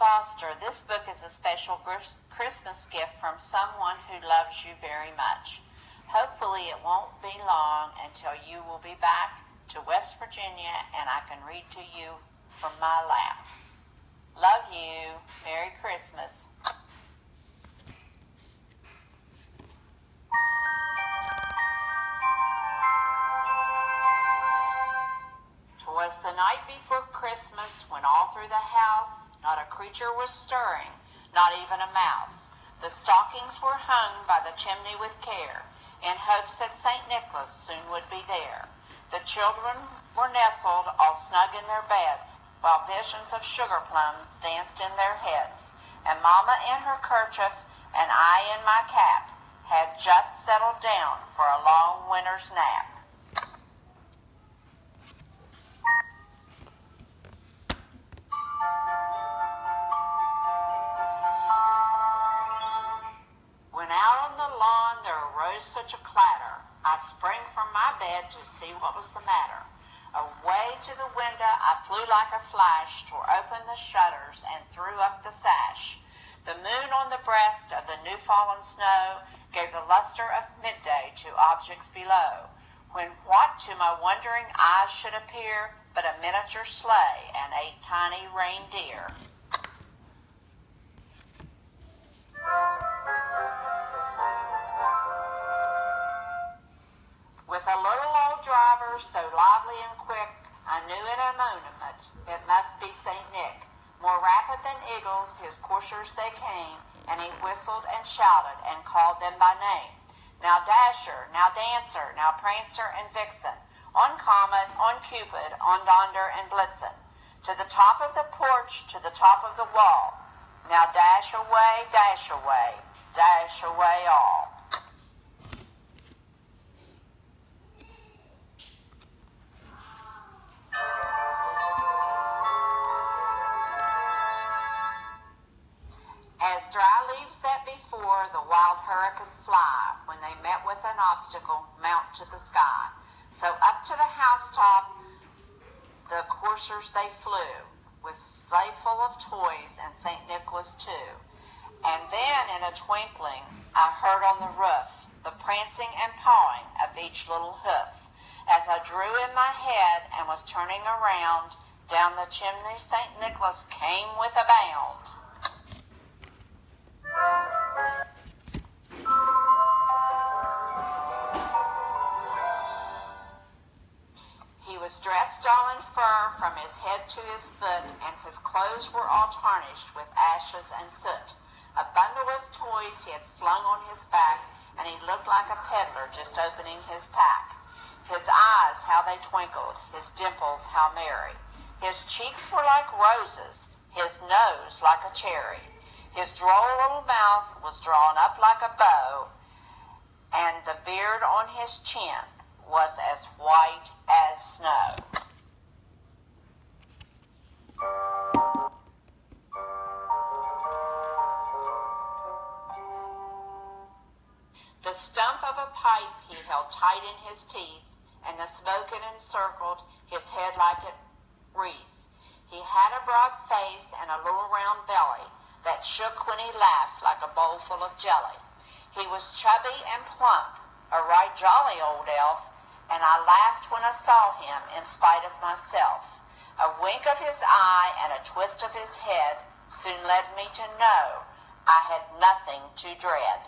Foster, this book is a special Christmas gift from someone who loves you very much. Hopefully it won't be long until you will be back to West Virginia and I can read to you from my lap. Love you. Merry Christmas. Twas the night before Christmas when all through the house not a creature was stirring, not even a mouse. The stockings were hung by the chimney with care, in hopes that St. Nicholas soon would be there. The children were nestled all snug in their beds, while visions of sugar plums danced in their heads. And Mama in her kerchief and I in my cap had just settled down for a long winter's nap. When out on the lawn there arose such a clatter, I sprang from my bed to see what was the matter. Away to the window I flew like a flash, tore open the shutters and threw up the sash. The moon on the breast of the new-fallen snow gave the luster of midday to objects below, when what to my wondering eyes should appear but a miniature sleigh and 8 tiny reindeer. With a little old driver so lively and quick, I knew in a moment it must be St. Nick. More rapid than eagles, his coursers they came, and he whistled and shouted and called them by name. Now Dasher, now Dancer, now Prancer and Vixen, on Comet, on Cupid, on Donder and Blitzen, to the top of the porch, to the top of the wall. Now dash away, dash away all. As dry leaves that before the wild hurricane fly, when they met with an obstacle, mount to the sky. So up to the housetop the coursers they flew, with sleigh full of toys and St. Nicholas too. And then in a twinkling I heard on the roof the prancing and pawing of each little hoof. As I drew in my head and was turning around, down the chimney St. Nicholas came with a bound. He was dressed all in fur from his head to his foot, and his clothes were all tarnished with ashes and soot. A bundle of toys he had flung on his back, and he looked like a peddler just opening his pack. His eyes, how they twinkled, his dimples, how merry. His cheeks were like roses, his nose like a cherry. His droll little mouth was drawn up like a bow, and the beard on his chin was as white as snow. The stump of a pipe he held tight in his teeth, and the smoke it encircled his head like a wreath. He had a broad face and a little round belly that shook when he laughed like a bowl full of jelly. He was chubby and plump, a right jolly old elf, and I laughed when I saw him in spite of myself. A wink of his eye and a twist of his head soon led me to know I had nothing to dread.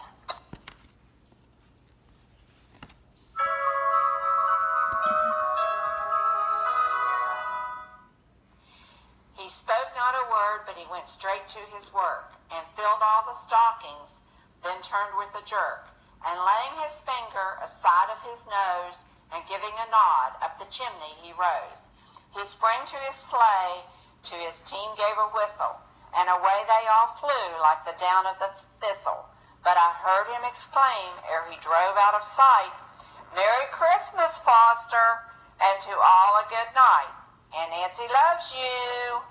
He spoke not a word, but he went straight to his work, and filled all the stockings, then turned with a jerk, and laying his finger aside of his nose, and giving a nod, up the chimney he rose. He sprang to his sleigh, to his team gave a whistle, and away they all flew like the down of the thistle. But I heard him exclaim, ere he drove out of sight, "Merry Christmas, Foster, and to all a good night, and Nancy loves you."